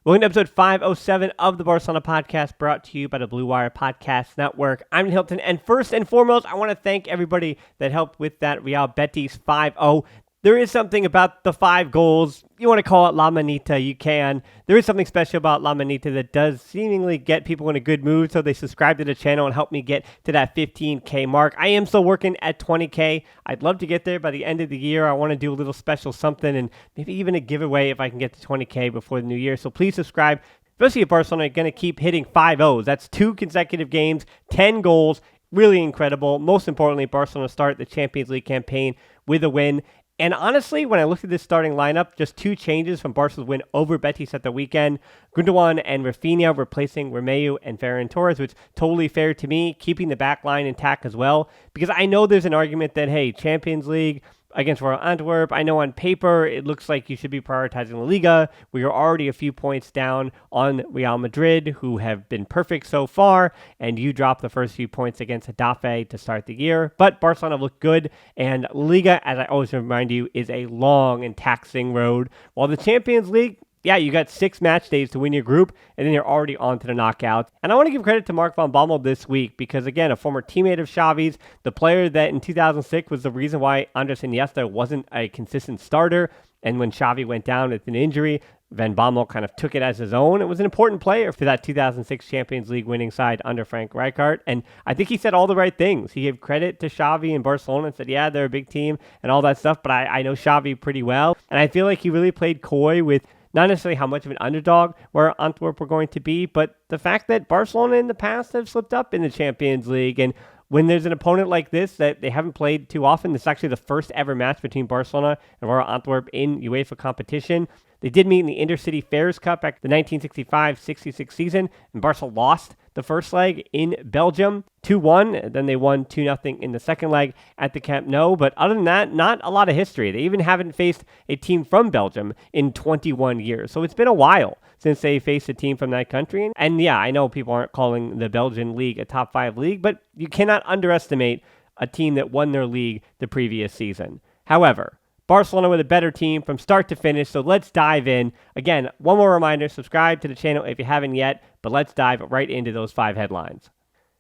Welcome to episode 507 of the Barcelona podcast, brought to you by the Blue Wire Podcast Network. I'm Hilton, and first and foremost, I want to thank everybody that helped with that Real Betis 5-0. There is something about the 5 goals. You want to call it La Manita, you can. There is something special about La Manita that does seemingly get people in a good mood, so they subscribe to the channel and help me get to that 15K mark. I am still working at 20K. I'd love to get there by the end of the year. I want to do a little special something and maybe even a giveaway if I can get to 20K before the new year. So please subscribe, especially if Barcelona are going to keep hitting 5-0s. That's 2 consecutive games, 10 goals. Really incredible. Most importantly, Barcelona start the Champions League campaign with a win. And honestly, when I looked at this starting lineup, just 2 changes from Barca's win over Betis at the weekend. Gundogan and Rafinha replacing Romeu and Ferran Torres, which is totally fair to me, keeping the back line intact as well. Because I know there's an argument that, hey, Champions League against Royal Antwerp, I know on paper it looks like you should be prioritizing La Liga. We are already a few points down on Real Madrid, who have been perfect so far, and you drop the first few points against Getafe to start the year. But Barcelona looked good, and La Liga, as I always remind you, is a long and taxing road. While the Champions League, yeah, you got 6 match days to win your group, and then you're already on to the knockouts. And I want to give credit to Mark van Bommel this week because, again, a former teammate of Xavi's, the player that in 2006 was the reason why Andres Iniesta wasn't a consistent starter. And when Xavi went down with an injury, Van Bommel kind of took it as his own. It was an important player for that 2006 Champions League winning side under Frank Rijkaard. And I think he said all the right things. He gave credit to Xavi and Barcelona and said, yeah, they're a big team and all that stuff. But I know Xavi pretty well. And I feel like he really played coy with not necessarily how much of an underdog where Antwerp were going to be, but the fact that Barcelona in the past have slipped up in the Champions League. And when there's an opponent like this that they haven't played too often, this is actually the first ever match between Barcelona and Royal Antwerp in UEFA competition. They did meet in the Intercity Fairs Cup back the 1965-66 season, and Barca lost the first leg in Belgium 2-1. Then they won 2-0 in the second leg at the Camp Nou. But other than that, not a lot of history. They even haven't faced a team from Belgium in 21 years. So it's been a while since they faced a team from that country. And yeah, I know people aren't calling the Belgian league a top 5 league, but you cannot underestimate a team that won their league the previous season. However, Barcelona with a better team from start to finish, so let's dive in. Again, one more reminder, subscribe to the channel if you haven't yet, but let's dive right into those 5 headlines.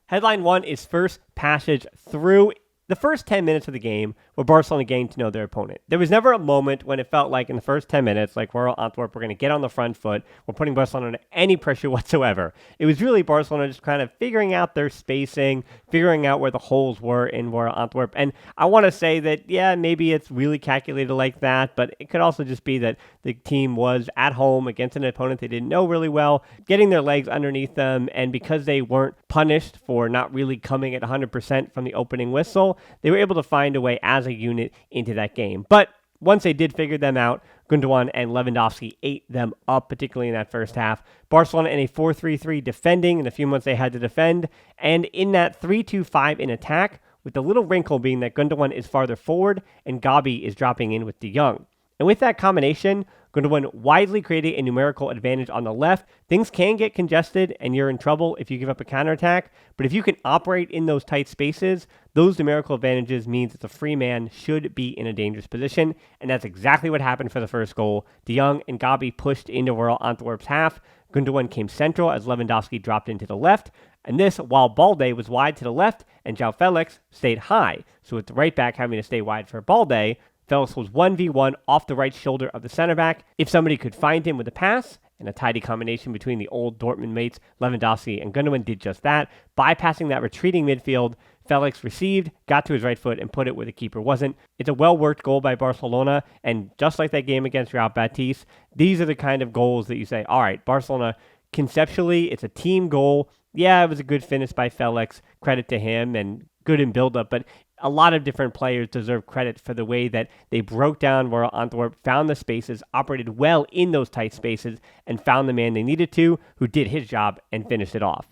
Headline 1 is first passage through the first 10 minutes of the game where Barcelona getting to know their opponent. There was never a moment when it felt like in the first 10 minutes, like Royal Antwerp were going to get on the front foot. We're putting Barcelona under any pressure whatsoever. It was really Barcelona just kind of figuring out their spacing, figuring out where the holes were in Royal Antwerp. And I want to say that, yeah, maybe it's really calculated like that, but it could also just be that the team was at home against an opponent they didn't know really well, getting their legs underneath them, and because they weren't punished for not really coming at 100% from the opening whistle, they were able to find a way as a unit into that game. But once they did figure them out, Gundogan and Lewandowski ate them up, particularly in that first half. Barcelona in a 4-3-3 defending in the few months they had to defend, and in that 3-2-5 in attack, with the little wrinkle being that Gundogan is farther forward and Gavi is dropping in with Jong. And with that combination, Gundogan widely creating a numerical advantage on the left. Things can get congested and you're in trouble if you give up a counterattack, but if you can operate in those tight spaces, those numerical advantages means that the free man should be in a dangerous position, and that's exactly what happened for the first goal. Jong and Gavi pushed into Royal Antwerp's half. Gundogan came central as Lewandowski dropped into the left, and this while Balde was wide to the left and João Felix stayed high. So with the right back having to stay wide for Balde, Felix was 1v1 off the right shoulder of the center back. If somebody could find him with a pass, and a tidy combination between the old Dortmund mates, Lewandowski and Gundogan did just that. Bypassing that retreating midfield, Felix received, got to his right foot, and put it where the keeper wasn't. It's a well-worked goal by Barcelona, and just like that game against Real Betis, these are the kind of goals that you say, all right, Barcelona, conceptually, it's a team goal. Yeah, it was a good finish by Felix, credit to him, and good in build-up, but a lot of different players deserve credit for the way that they broke down Royal Antwerp, found the spaces, operated well in those tight spaces, and found the man they needed to, who did his job and finished it off.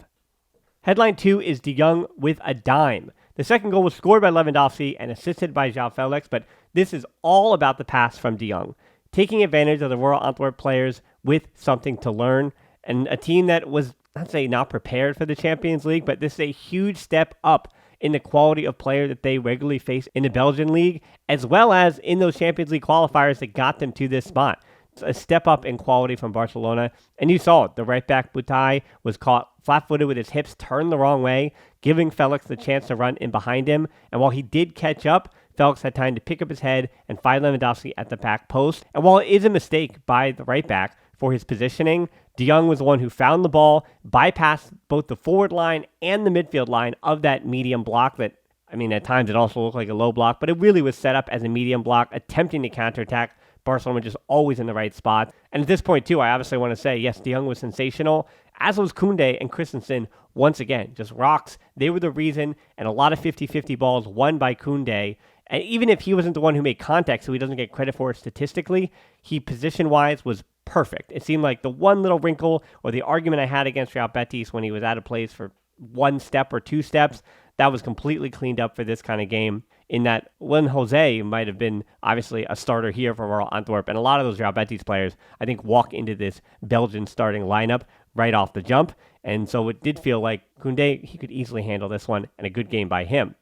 Headline 2 is Jong with a dime. The second goal was scored by Lewandowski and assisted by João Felix, but this is all about the pass from Jong, taking advantage of the Royal Antwerp players with something to learn, and a team that was, I'd say, not prepared for the Champions League, but this is a huge step up in the quality of player that they regularly face in the Belgian league, as well as in those Champions League qualifiers that got them to this spot. A step up in quality from Barcelona, and you saw it. The right back Butai was caught flat-footed with his hips turned the wrong way, giving Felix the chance to run in behind him, and while he did catch up, Felix had time to pick up his head and find Lewandowski at the back post. And while it is a mistake by the right back for his positioning, Jong was the one who found the ball, bypassed both the forward line and the midfield line of that medium block that, I mean, at times it also looked like a low block, but it really was set up as a medium block, attempting to counterattack. Barcelona just always in the right spot. And at this point, too, I obviously want to say, yes, Jong was sensational, as was Koundé and Christensen once again. Just rocks. They were the reason, and a lot of 50-50 balls won by Koundé. And even if he wasn't the one who made contact, so he doesn't get credit for it statistically, he position-wise was perfect. It seemed like the one little wrinkle or the argument I had against Real Betis when he was out of place for one step or two steps, that was completely cleaned up for this kind of game. In that when Jose might have been obviously a starter here for Royal Antwerp, and a lot of those Real Betis players, I think, walk into this Belgian starting lineup right off the jump. And so it did feel like Koundé, he could easily handle this one, and a good game by him.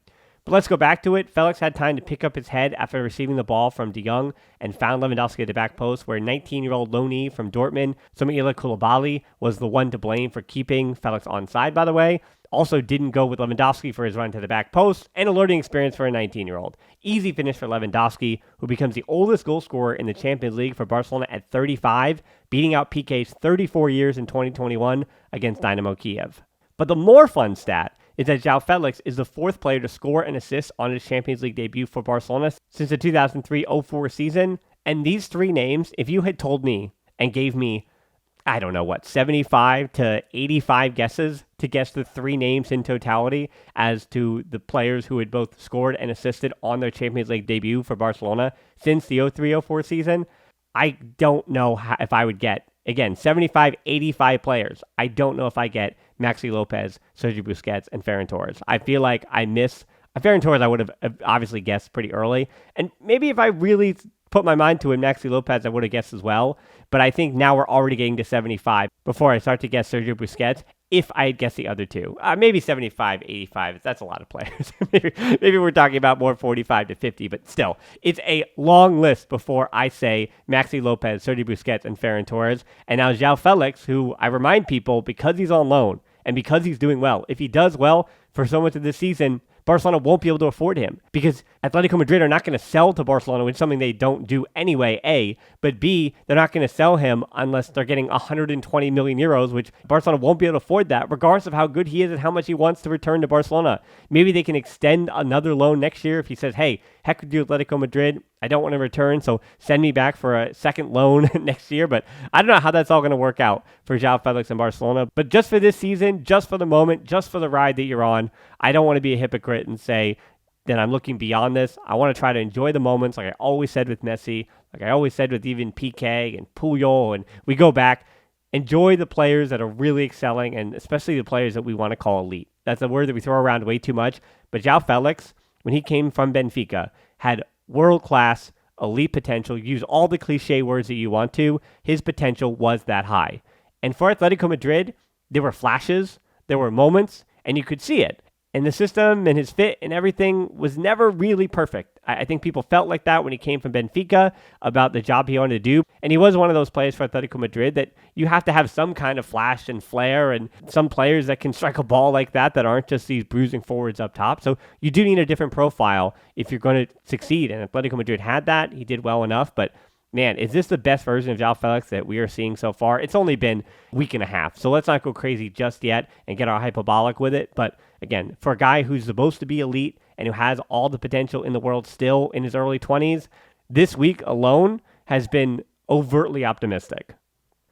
But let's go back to it. Felix had time to pick up his head after receiving the ball from De Jong and found Lewandowski at the back post, where 19-year-old loanee from Dortmund, Soumaila Koulibaly, was the one to blame for keeping Felix onside, by the way. Also didn't go with Lewandowski for his run to the back post, and a learning experience for a 19-year-old. Easy finish for Lewandowski, who becomes the oldest goal scorer in the Champions League for Barcelona at 35, beating out Piqué's 34 years in 2021 against Dynamo Kiev. But the more fun stat is that João Felix is the fourth player to score an assist on his Champions League debut for Barcelona since the 2003-04 season. And these three names, if you had told me and gave me, 75 to 85 guesses to guess the three names in totality as to the players who had both scored and assisted on their Champions League debut for Barcelona since the 03-04 season, I don't know if I would get, again, 75, 85 players. I don't know if I get Maxi Lopez, Sergio Busquets, and Ferran Torres. I feel like I miss Ferran Torres. I would have obviously guessed pretty early. And maybe if I really put my mind to it, Maxi Lopez, I would have guessed as well. But I think now we're already getting to 75 before I start to guess Sergio Busquets, if I had guessed the other two. Maybe 75, 85. That's a lot of players. maybe we're talking about more 45 to 50, but still, it's a long list before I say Maxi Lopez, Sergio Busquets, and Ferran Torres. And now João Felix, who I remind people, because he's on loan and because he's doing well, if he does well for so much of this season, Barcelona won't be able to afford him because Atletico Madrid are not going to sell to Barcelona, which is something they don't do anyway, A. But B, they're not going to sell him unless they're getting 120 million euros, which Barcelona won't be able to afford that, regardless of how good he is and how much he wants to return to Barcelona. Maybe they can extend another loan next year if he says, hey, heck with you, Atletico Madrid. I don't want to return, so send me back for a second loan next year. But I don't know how that's all going to work out for João Felix and Barcelona. But just for this season, just for the moment, just for the ride that you're on, I don't want to be a hypocrite and say that I'm looking beyond this. I want to try to enjoy the moments like I always said with Messi, like I always said with even Piqué and Puyol, and we go back. Enjoy the players that are really excelling, and especially the players that we want to call elite. That's a word that we throw around way too much. But João Felix, when he came from Benfica, had world-class, elite potential. Use all the cliche words that you want to. His potential was that high. And for Atletico Madrid, there were flashes, there were moments, and you could see it. And the system and his fit and everything was never really perfect. I think people felt like that when he came from Benfica about the job he wanted to do. And he was one of those players for Atletico Madrid that you have to have some kind of flash and flair, and some players that can strike a ball like that aren't just these bruising forwards up top. So you do need a different profile if you're going to succeed. And Atletico Madrid had that. He did well enough, but man, is this the best version of João Felix that we are seeing so far? It's only been a week and a half, so let's not go crazy just yet and get our hyperbolic with it. But again, for a guy who's supposed to be elite and who has all the potential in the world still in his early 20s, this week alone has been overtly optimistic.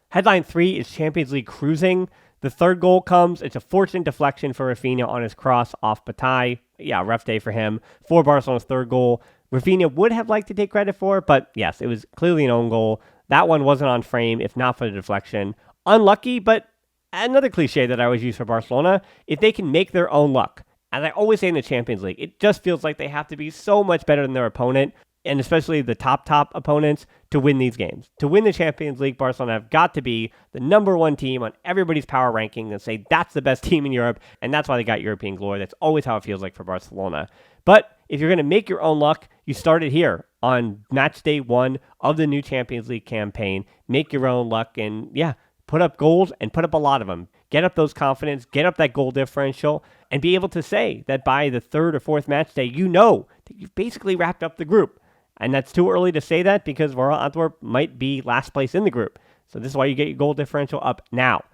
Headline 3 is Champions League cruising. The third goal comes. It's a fortunate deflection for Rafinha on his cross off Bataille. Yeah, rough day for him. For Barcelona's third goal, Rafinha would have liked to take credit for it, but yes, it was clearly an own goal. That one wasn't on frame, if not for the deflection. Unlucky, but another cliche that I always use for Barcelona, if they can make their own luck. As I always say in the Champions League, it just feels like they have to be so much better than their opponent, and especially the top opponents, to win these games. To win the Champions League, Barcelona have got to be the number one team on everybody's power ranking and say that's the best team in Europe, and that's why they got European glory. That's always how it feels like for Barcelona. But if you're going to make your own luck, you start it here on match day 1 of the new Champions League campaign. Make your own luck and, yeah, put up goals and put up a lot of them. Get up those confidence, get up that goal differential, and be able to say that by the 3rd or 4th match day, you know that you've basically wrapped up the group. And that's too early to say that because Royal Antwerp might be last place in the group. So this is why you get your goal differential up now.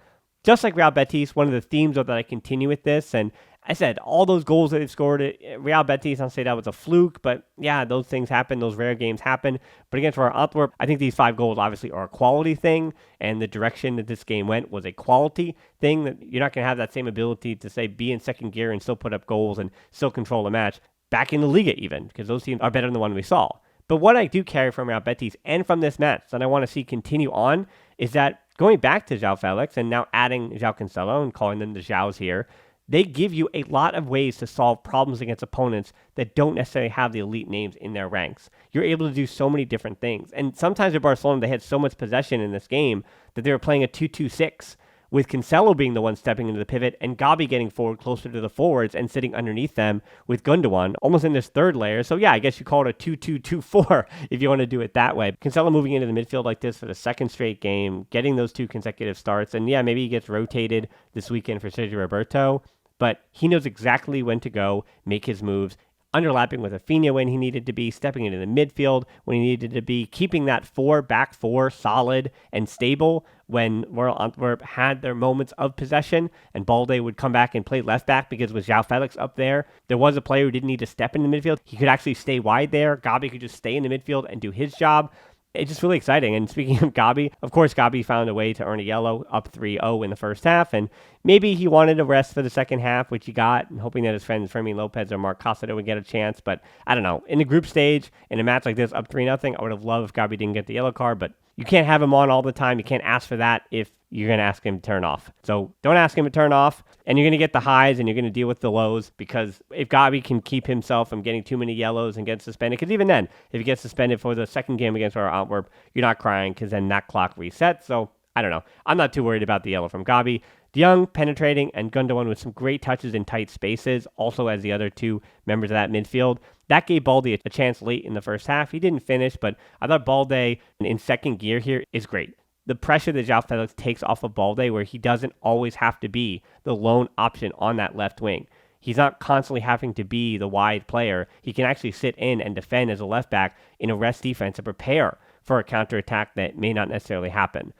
Just like Real Betis, one of the themes that I continue with this, and I said all those goals that they've scored at Real Betis, I'll say that was a fluke, but yeah, those things happen, those rare games happen. But against Royal Antwerp, I think these 5 goals obviously are a quality thing, and the direction that this game went was a quality thing that you're not going to have that same ability to say be in second gear and still put up goals and still control the match back in the Liga even, because those teams are better than the one we saw. But what I do carry from Real Betis and from this match that I want to see continue on is that going back to João Felix and now adding João Cancelo and calling them the Joãos here, they give you a lot of ways to solve problems against opponents that don't necessarily have the elite names in their ranks. You're able to do so many different things. And sometimes at Barcelona, they had so much possession in this game that they were playing a 2-2-6, with Cancelo being the one stepping into the pivot and Gavi getting forward closer to the forwards and sitting underneath them with Gundogan almost in this third layer. So yeah, I guess you call it a 2-2-2-4 if you want to do it that way. Cancelo moving into the midfield like this for the second straight game, getting those 2 consecutive starts. And yeah, maybe he gets rotated this weekend for Sergio Roberto, but he knows exactly when to go, make his moves, underlapping with Rafinha when he needed to be, stepping into the midfield when he needed to be, keeping that back four solid and stable when Royal Antwerp had their moments of possession, and Balde would come back and play left back because with João Felix up there was a player who didn't need to step in the midfield. He could actually stay wide there. Gavi could just stay in the midfield and do his job. It's just really exciting. And speaking of Gavi, of course, Gavi found a way to earn a yellow up 3-0 in the first half. And maybe he wanted a rest for the second half, which he got, and hoping that his friends Fermin Lopez or Marc Costa would get a chance. But I don't know. In the group stage, in a match like this, up 3-0, I would have loved if Gavi didn't get the yellow card. But you can't have him on all the time. You can't ask for that if you're going to ask him to turn off. So don't ask him to turn off, and you're going to get the highs and you're going to deal with the lows, because if Gavi can keep himself from getting too many yellows and get suspended, because even then, if he gets suspended for the second game against Royal Antwerp, you're not crying because then that clock resets. So I don't know. I'm not too worried about the yellow from Gavi. Jong penetrating and Gundogan with some great touches in tight spaces, also as the other two members of that midfield. That gave Balde a chance late in the first half. He didn't finish, but I thought Balde in second gear here is great. The pressure that João Felix takes off of Balde, where he doesn't always have to be the lone option on that left wing. He's not constantly having to be the wide player. He can actually sit in and defend as a left back in a rest defense and prepare for a counterattack that may not necessarily happen.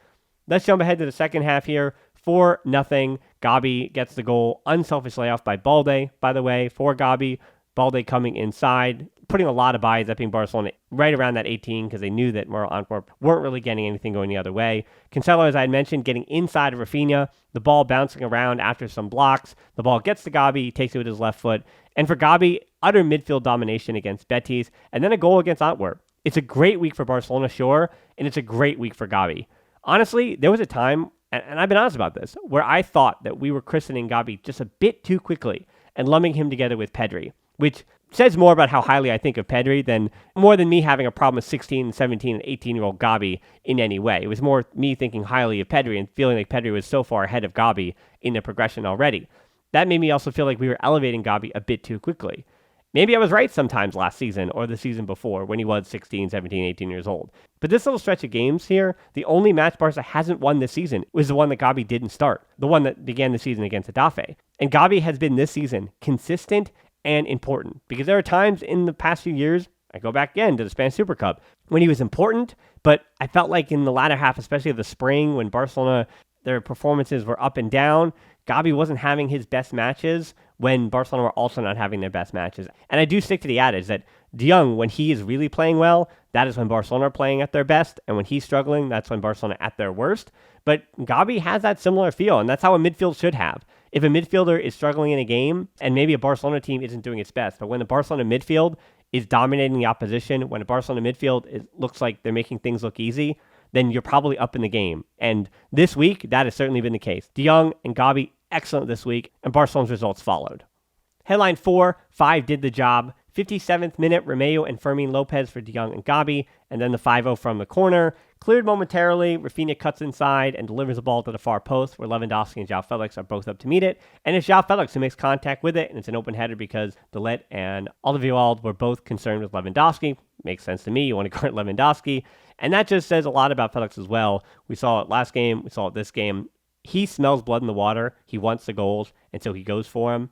Let's jump ahead to the second half here. 4-0. Gavi gets the goal. Unselfish layoff by Balde, by the way, for Gavi. Balde coming inside, putting a lot of buys up in Barcelona right around that 18 because they knew that Royal Antwerp weren't really getting anything going the other way. Cancelo, as I had mentioned, getting inside of Rafinha, the ball bouncing around after some blocks. The ball gets to Gavi, he takes it with his left foot. And for Gavi, utter midfield domination against Betis, and then a goal against Antwerp. It's a great week for Barcelona, sure, and it's a great week for Gavi. Honestly, there was a time, and I've been honest about this, where I thought that we were christening Gavi just a bit too quickly and lumping him together with Pedri, which says more about how highly I think of Pedri than me having a problem with 16, 17, and 18-year-old Gavi in any way. It was more me thinking highly of Pedri and feeling like Pedri was so far ahead of Gavi in the progression already. That made me also feel like we were elevating Gavi a bit too quickly. Maybe I was right sometimes last season or the season before when he was 16, 17, 18 years old. But this little stretch of games here, the only match Barca hasn't won this season was the one that Gavi didn't start, the one that began the season against Getafe. And Gavi has been this season consistent and important, because there are times in the past few years, I go back again to the Spanish Super Cup, when he was important, but I felt like in the latter half, especially of the spring, when Barcelona, their performances were up and down, Gavi wasn't having his best matches when Barcelona were also not having their best matches. And I do stick to the adage that Jong, when he is really playing well, that is when Barcelona are playing at their best, and when he's struggling, that's when Barcelona at their worst. But Gavi has that similar feel, and that's how a midfield should have. If a midfielder is struggling in a game, and maybe a Barcelona team isn't doing its best, but when the Barcelona midfield is dominating the opposition, when a Barcelona midfield looks like they're making things look easy, then you're probably up in the game. And this week, that has certainly been the case. De Jong and Gavi, excellent this week, and Barcelona's results followed. Headline 4, 5 did the job. 57th minute, Romeo and Fermin Lopez for De Jong and Gavi. and then the 5-0 from the corner. Cleared momentarily, Rafinha cuts inside and delivers the ball to the far post where Lewandowski and João Felix are both up to meet it. And it's João Felix who makes contact with it, and it's an open header because Delet and Alderweireld were both concerned with Lewandowski. Makes sense to me. You want to guard Lewandowski. And that just says a lot about Felix as well. We saw it last game. We saw it this game. He smells blood in the water. He wants the goals, and so he goes for him.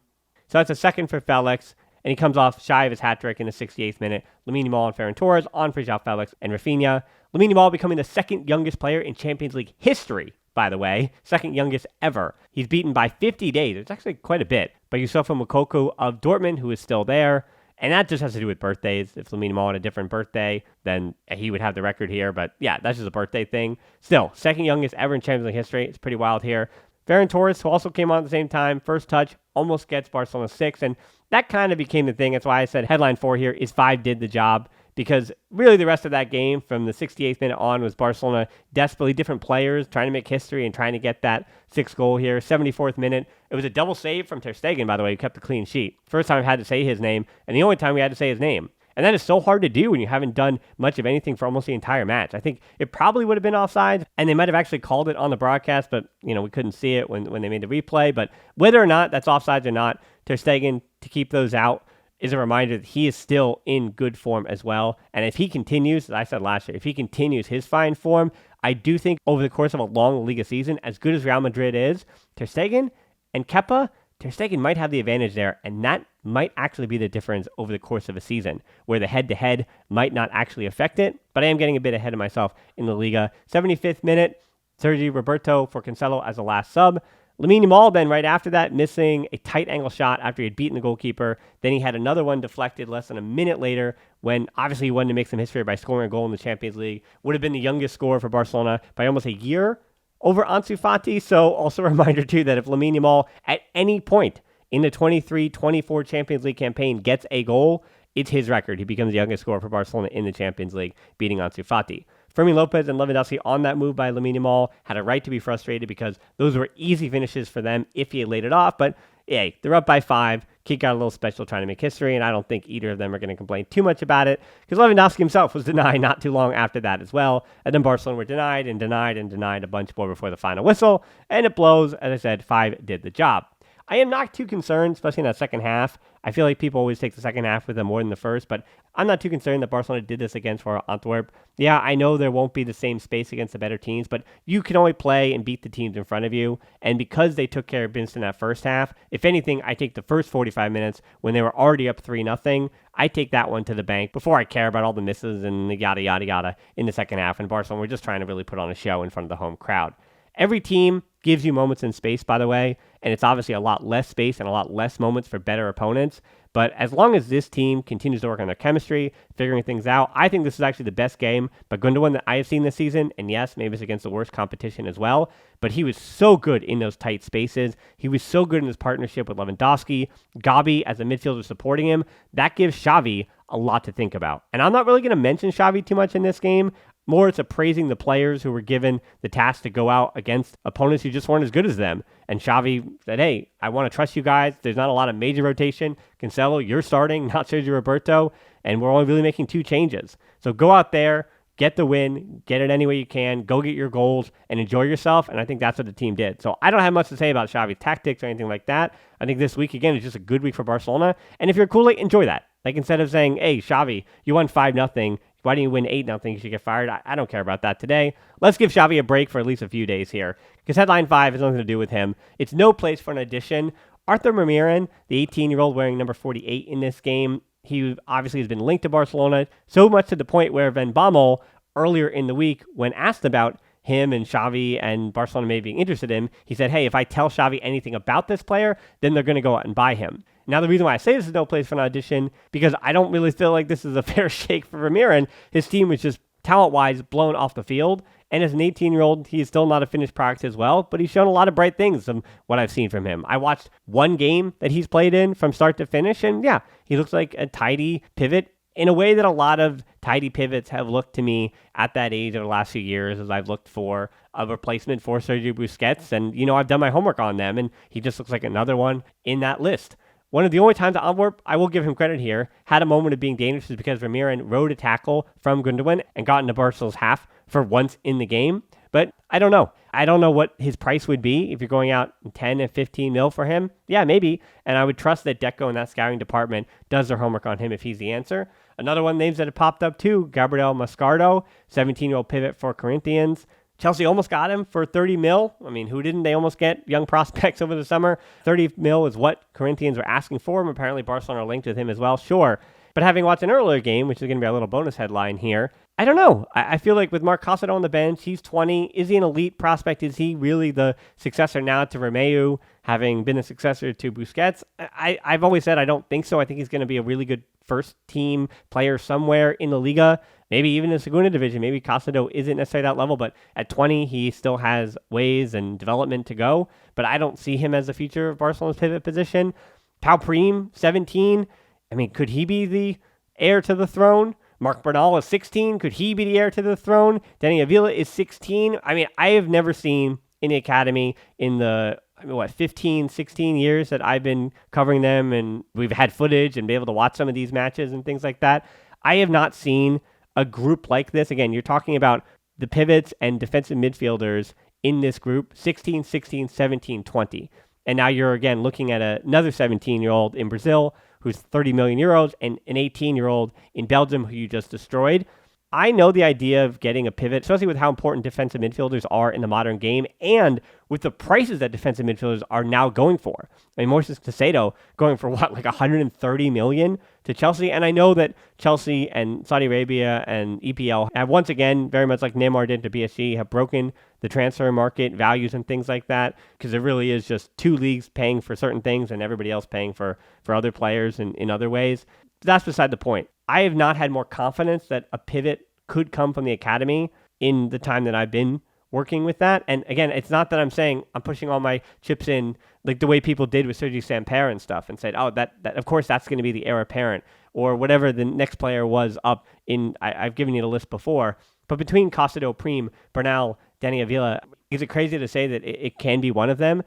So that's a second for Felix. And he comes off shy of his hat trick in the 68th minute. Lamine Yamal and Ferran Torres on for João Felix and Rafinha. Lamine Yamal becoming the second youngest player in Champions League history, by the way. Second youngest ever. He's beaten by 50 days. It's actually quite a bit. But Yusufa Moukoko of Dortmund, who is still there. And that just has to do with birthdays. If Lamine Yamal had a different birthday, then he would have the record here. But yeah, that's just a birthday thing. Still, second youngest ever in Champions League history. It's pretty wild here. Ferran Torres, who also came on at the same time, first touch, almost gets Barcelona 6. And that kind of became the thing. That's why I said headline 4 here is 5 did the job. Because really the rest of that game from the 68th minute on was Barcelona desperately different players trying to make history and trying to get that 6th goal here. 74th minute. It was a double save from Ter Stegen, by the way, who kept a clean sheet. First time I've had to say his name, and the only time we had to say his name. And that is so hard to do when you haven't done much of anything for almost the entire match. I think it probably would have been offside, and they might have actually called it on the broadcast, but we couldn't see it when they made the replay. But whether or not that's offsides or not, Ter Stegen, to keep those out, is a reminder that he is still in good form as well. And if he continues, as I said last year, if he continues his fine form, I do think over the course of a long Liga season, as good as Real Madrid is, Ter Stegen and Kepa, Ter Stegen might have the advantage there, and that might actually be the difference over the course of a season, where the head-to-head might not actually affect it, but I am getting a bit ahead of myself in the Liga. 75th minute, Sergi Roberto for Cancelo as the last sub. Lamine Yamal then right after that missing a tight angle shot after he had beaten the goalkeeper. Then he had another one deflected less than a minute later when obviously he wanted to make some history by scoring a goal in the Champions League. Would have been the youngest scorer for Barcelona by almost a year over Ansu Fati. So also a reminder too that if Lamine Yamal at any point in the 23-24 Champions League campaign gets a goal, it's his record. He becomes the youngest scorer for Barcelona in the Champions League, beating Ansu Fati. Fermin Lopez and Lewandowski on that move by Lamine Yamal had a right to be frustrated because those were easy finishes for them if he had laid it off. But hey, they're up by 5. Kick got a little special trying to make history, and I don't think either of them are going to complain too much about it because Lewandowski himself was denied not too long after that as well. And then Barcelona were denied and denied and denied a bunch more before the final whistle. And it blows. As I said, 5 did the job. I am not too concerned, especially in that second half. I feel like people always take the second half with them more than the first, but I'm not too concerned that Barcelona did this against Royal Antwerp. Yeah, I know there won't be the same space against the better teams, but you can only play and beat the teams in front of you. And because they took care of business in that first half, if anything, I take the first 45 minutes when they were already up 3-0. I take that one to the bank before I care about all the misses and the yada, yada, yada in the second half. And Barcelona were just trying to really put on a show in front of the home crowd. Every team gives you moments in space, by the way, and it's obviously a lot less space and a lot less moments for better opponents. But as long as this team continues to work on their chemistry, figuring things out, I think this is actually the best game by Gundogan that I have seen this season. And yes, maybe it's against the worst competition as well. But he was so good in those tight spaces. He was so good in his partnership with Lewandowski. Gavi as a midfielder supporting him. That gives Xavi a lot to think about. And I'm not really going to mention Xavi too much in this game. More it's appraising the players who were given the task to go out against opponents who just weren't as good as them. And Xavi said, hey, I want to trust you guys. There's not a lot of major rotation. Cancelo, you're starting, not Sergio Roberto. And we're only really making 2 changes. So go out there, get the win, get it any way you can, go get your goals, and enjoy yourself. And I think that's what the team did. So I don't have much to say about Xavi's tactics or anything like that. I think this week, again, is just a good week for Barcelona. And if you're cool, enjoy that. Like instead of saying, hey, Xavi, you won 5-0. Why didn't you win 8-0? You should get fired. I don't care about that today. Let's give Xavi a break for at least a few days here. Because headline 5 has nothing to do with him. It's no place for an addition. Arthur Mermiran, the 18-year-old wearing number 48 in this game, he obviously has been linked to Barcelona, so much to the point where Van Bommel, earlier in the week, when asked about him and Xavi and Barcelona maybe being interested in him, he said, hey, if I tell Xavi anything about this player, then they're going to go out and buy him. Now, the reason why I say this is no place for an audition, because I don't really feel like this is a fair shake for Vermeeren. His team was just talent-wise blown off the field. And as an 18-year-old, he's still not a finished product as well, but he's shown a lot of bright things from what I've seen from him. I watched one game that he's played in from start to finish, and yeah, he looks like a tidy pivot in a way that a lot of tidy pivots have looked to me at that age over the last few years as I've looked for a replacement for Sergio Busquets. And, I've done my homework on them, and he just looks like another one in that list. One of the only times Antwerp, I will give him credit here, had a moment of being dangerous is because Vermeeren rode a tackle from Gundogan and got into Barcelona's half for once in the game. But I don't know. I don't know what his price would be if you're going out 10 and 15 mil for him. Yeah, maybe. And I would trust that Deco and that scouting department does their homework on him if he's the answer. Another one, names that have popped up too, Gabriel Mascardo, 17-year-old pivot for Corinthians. Chelsea almost got him for 30 mil. I mean, who didn't? They almost get young prospects over the summer. 30 mil is what Corinthians were asking for him. Apparently, Barcelona are linked with him as well. Sure. But having watched an earlier game, which is going to be a little bonus headline here, I don't know. I feel like with Marc Casado on the bench, he's 20. Is he an elite prospect? Is he really the successor now to Romeu, having been a successor to Busquets? I've always said I don't think so. I think he's going to be a really good first-team player somewhere in the Liga, maybe even in the Segunda Division. Maybe Casado isn't necessarily that level, but at 20, he still has ways and development to go. But I don't see him as the future of Barcelona's pivot position. Pau Prim, 17. I mean, could he be the heir to the throne? Marc Bernal is 16. Could he be the heir to the throne? Dani Avila is 16. I mean, I have never seen in the academy in the 15, 16 years that I've been covering them, and we've had footage and be able to watch some of these matches and things like that. I have not seen a group like this. Again, you're talking about the pivots and defensive midfielders in this group, 16, 16, 17, 20. And now you're again looking at another 17-year-old in Brazil who's 30 million euros and an 18-year-old in Belgium who you just destroyed. I know the idea of getting a pivot, especially with how important defensive midfielders are in the modern game and with the prices that defensive midfielders are now going for. I mean, Moises Caicedo going for what, like 130 million to Chelsea? And I know that Chelsea and Saudi Arabia and EPL have once again, very much like Neymar did to PSG, have broken the transfer market values and things like that, because it really is just two leagues paying for certain things and everybody else paying for other players in other ways. That's beside the point. I have not had more confidence that a pivot could come from the academy in the time that I've been working with that. And again, it's not that I'm saying I'm pushing all my chips in like the way people did with Sergi Samper and stuff and said, oh, that of course that's going to be the heir apparent or whatever the next player was up in. I've given you the list before. But between Casado, Prim, Bernal, Dani Avila, is it crazy to say that it can be one of them?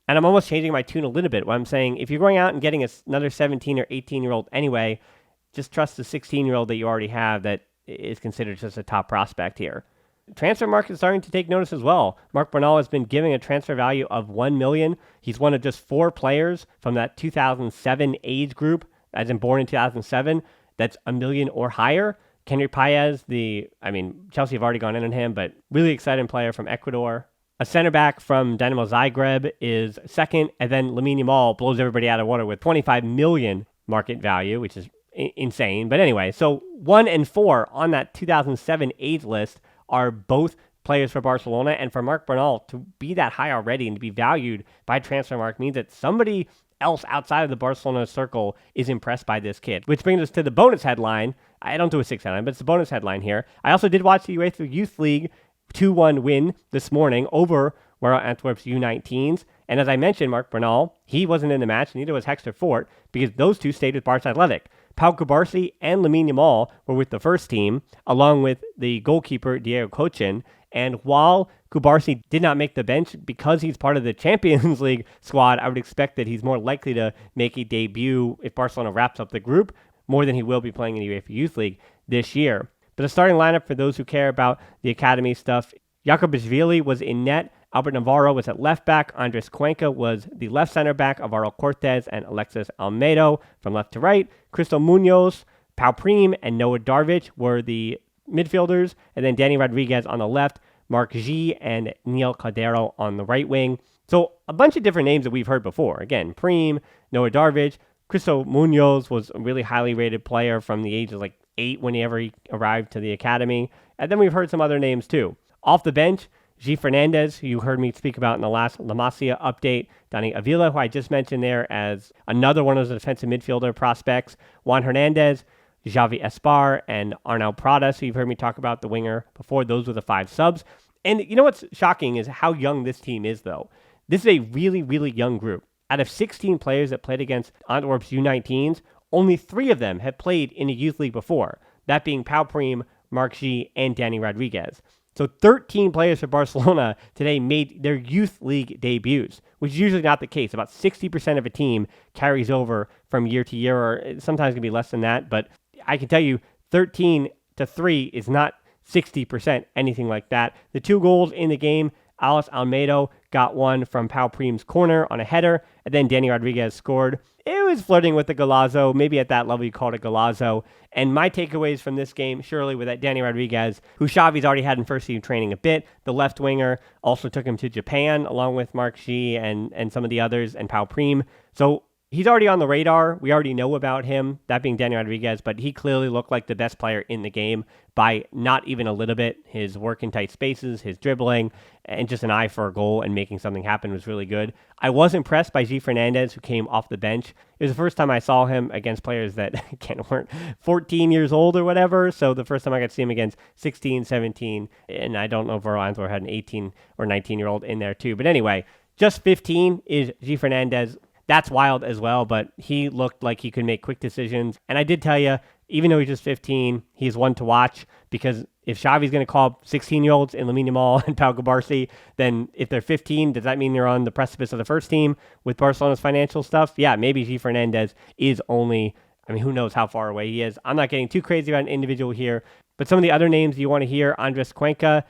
And I'm almost changing my tune a little bit when I'm saying if you're going out and getting another 17 or 18-year-old anyway, just trust the 16-year-old that you already have that is considered just a top prospect here. Transfer market is starting to take notice as well. Marc Bernal has been giving a transfer value of $1 million. He's one of just 4 players from that 2007 age group, as in born in 2007, that's $1 million or higher. Kenry Paez, Chelsea have already gone in on him, but really exciting player from Ecuador. A center back from Dynamo Zagreb is second, and then Lamine Yamal blows everybody out of water with $25 million market value, which is insane. But anyway, so 1 and 4 on that 2007 age list are both players for Barcelona, and for Marc Bernal to be that high already and to be valued by Transfermarkt means that somebody else outside of the Barcelona circle is impressed by this kid. Which brings us to the bonus headline. I don't do a 6 headline, but it's the bonus headline here. I also did watch the UEFA Youth League 2-1 win this morning over Royal Antwerp's U19s. And as I mentioned, Marc Bernal, he wasn't in the match, neither was Hector Fort, because those two stayed with Barça Athletic. Pau Cubarsí and Lamine Yamal were with the first team, along with the goalkeeper Diego Cochin. And while Cubarsí did not make the bench because he's part of the Champions League squad, I would expect that he's more likely to make a debut if Barcelona wraps up the group, more than he will be playing in the UEFA Youth League this year. But the starting lineup, for those who care about the academy stuff, Jakubishvili was in net, Albert Navarro was at left back, Andres Cuenca was the left center back, Alvaro Cortez and Alexis Almedo from left to right, Cristo Munoz, Pau Prim, and Noah Darvic were the midfielders, and then Danny Rodriguez on the left, Mark G and Neil Caldero on the right wing. So a bunch of different names that we've heard before. Again, Prim, Noah Darvic, Cristo Munoz was a really highly rated player from the age of 8 whenever he arrived to the academy. And then we've heard some other names too. Off the bench, G. Fernandez, who you heard me speak about in the last La Masia update. Dani Avila, who I just mentioned there as another one of those defensive midfielder prospects. Juan Hernandez, Javi Espar, and Arnau Prada. So you've heard me talk about the winger before. Those were the 5 subs. And you know what's shocking is how young this team is, though. This is a really, really young group. Out of 16 players that played against Antwerp's U19s, only 3 of them have played in a youth league before, that being Pau Prim, Mark G, and Danny Rodriguez. So 13 players for Barcelona today made their youth league debuts, which is usually not the case. About 60% of a team carries over from year to year, or sometimes it can be less than that. But I can tell you 13 to 3 is not 60%, anything like that. The 2 goals in the game, Alice Almeida got one from Pau Prim's corner on a header, and then Danny Rodriguez scored. It was flirting with the golazo. Maybe at that level you call it a golazo. And my takeaways from this game, surely, with that Danny Rodriguez, who Xavi's already had in first team training a bit. The left winger also took him to Japan, along with Mark G and some of the others, and Pau Prim. So he's already on the radar. We already know about him, that being Danny Rodriguez, but he clearly looked like the best player in the game by not even a little bit. His work in tight spaces, his dribbling, and just an eye for a goal and making something happen was really good. I was impressed by G. Fernandez, who came off the bench. It was the first time I saw him against players that again weren't 14 years old or whatever, so the first time I got to see him against 16, 17, and I don't know if Royal Antwerp had an 18 or 19-year-old in there too. But anyway, just 15 is G. Fernandez. That's wild as well, but he looked like he could make quick decisions. And I did tell you, even though he's just 15, he's one to watch, because if Xavi's going to call 16-year-olds in Lamine Yamal and Pau Cubarsí, then if they're 15, does that mean they're on the precipice of the first team with Barcelona's financial stuff? Yeah, maybe G. Fernandez is only, who knows how far away he is. I'm not getting too crazy about an individual here, but some of the other names you want to hear, Andres Cuenca,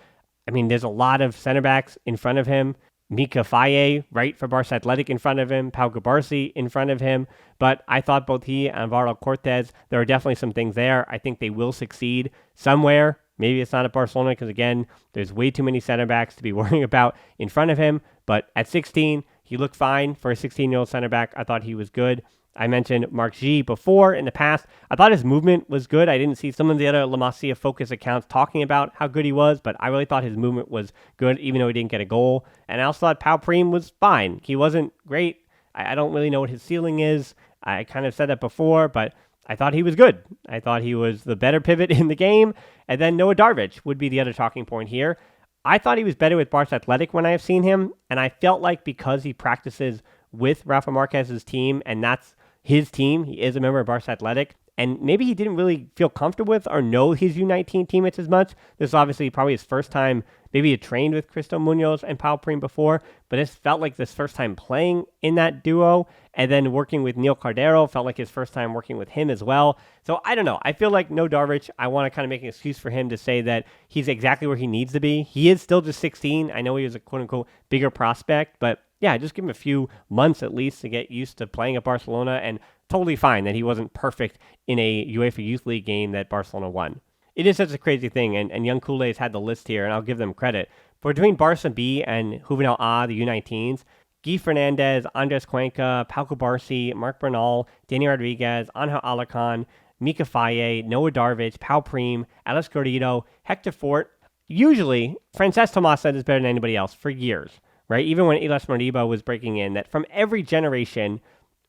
there's a lot of center backs in front of him. Mika Faye, right, for Barça Athletic in front of him, Pau Cubarsí in front of him, but I thought both he and Alvaro Cortés, there are definitely some things there. I think they will succeed somewhere. Maybe it's not at Barcelona because, again, there's way too many center backs to be worrying about in front of him, but at 16, he looked fine for a 16-year-old center back. I thought he was good. I mentioned Mark G before in the past. I thought his movement was good. I didn't see some of the other La Masia focus accounts talking about how good he was, but I really thought his movement was good, even though he didn't get a goal. And I also thought Pau Prim was fine. He wasn't great. I don't really know what his ceiling is. I kind of said that before, but I thought he was good. I thought he was the better pivot in the game. And then Noah Darvic would be the other talking point here. I thought he was better with Barça Athletic when I have seen him, and I felt like because he practices with Rafa Marquez's team, and that's his team, he is a member of Barça Athletic, and maybe he didn't really feel comfortable with or know his U19 teammates as much. This is obviously probably his first time. Maybe he had trained with Cristo Munoz and Pau Prim before, but it felt like this first time playing in that duo, and then working with Neil Cardero felt like his first time working with him as well. So I don't know. I feel like no Darvic, I want to kind of make an excuse for him to say that he's exactly where he needs to be. He is still just 16. I know he was a quote-unquote bigger prospect, but yeah, just give him a few months at least to get used to playing at Barcelona, and totally fine that he wasn't perfect in a UEFA Youth League game that Barcelona won. It is such a crazy thing, and young Culers had the list here, and I'll give them credit. But between Barça B and Juvenil A, the U19s, Guy Fernandez, Andres Cuenca, Pau Cubarsí, Marc Bernal, Danny Rodriguez, Angel Alarcon, Mika Faye, Noah Darvic, Pau Prim, Alex Garrido, Hector Fort. Usually, Francesc Tomas said this better than anybody else for years, right? Even when Elias Moriba was breaking in, that from every generation,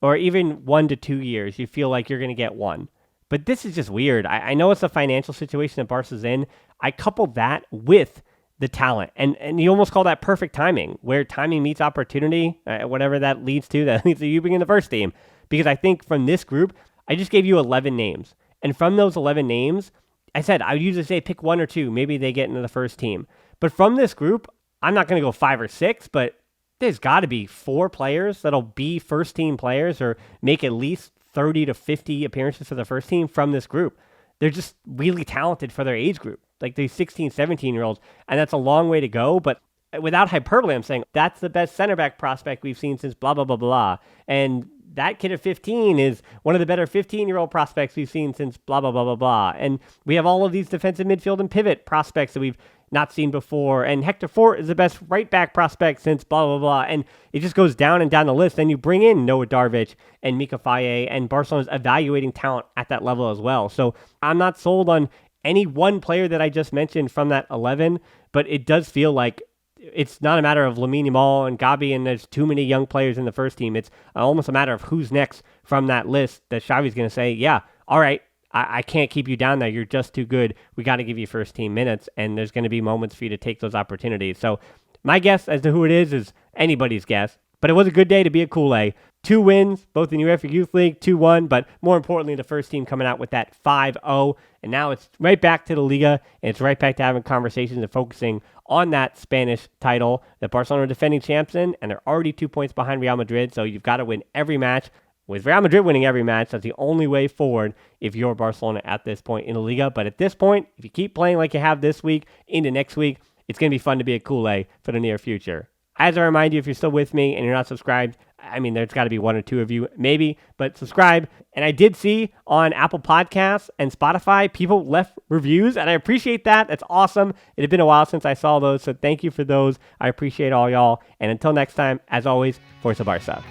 or even 1 to 2 years, you feel like you're going to get one. But this is just weird. I know it's a financial situation that Barca's in. I coupled that with the talent. And you almost call that perfect timing, where timing meets opportunity, whatever that leads to you being in the first team. Because I think from this group, I just gave you 11 names. And from those 11 names, I said I would usually say pick 1 or 2. Maybe they get into the first team. But from this group, I'm not going to go 5 or 6, but there's got to be 4 players that'll be first team players or make at least 30 to 50 appearances for the first team from this group. They're just really talented for their age group, like these 16, 17-year-olds, and that's a long way to go, but without hyperbole, I'm saying that's the best center back prospect we've seen since blah, blah, blah, blah, and that kid at 15 is one of the better 15-year-old prospects we've seen since blah, blah, blah, blah, blah, and we have all of these defensive midfield and pivot prospects that we've not seen before, and Hector Fort is the best right back prospect since blah, blah, blah, and it just goes down and down the list. Then you bring in Noah Darvic and Mika Faye, and Barcelona's evaluating talent at that level as well. So I'm not sold on any one player that I just mentioned from that 11, but it does feel like it's not a matter of Lamine Yamal and Gavi and there's too many young players in the first team. It's almost a matter of who's next from that list that Xavi's going to say, yeah, all right, I can't keep you down there. You're just too good. We got to give you first team minutes, and there's going to be moments for you to take those opportunities. So my guess as to who it is anybody's guess, but it was a good day to be a Kool-Aid. 2 wins, both in UEFA Youth League, 2-1, but more importantly, the first team coming out with that 5-0. And now it's right back to the Liga, and it's right back to having conversations and focusing on that Spanish title that Barcelona are defending champs in, and they're already 2 points behind Real Madrid, so you've got to win every match. With Real Madrid winning every match, that's the only way forward if you're Barcelona at this point in the Liga. But at this point, if you keep playing like you have this week into next week, it's going to be fun to be a Culé for the near future. As I remind you, if you're still with me and you're not subscribed, I mean, there's got to be 1 or 2 of you, maybe, but subscribe. And I did see on Apple Podcasts and Spotify, people left reviews, and I appreciate that. That's awesome. It had been a while since I saw those, so thank you for those. I appreciate all y'all. And until next time, as always, Forza Barca.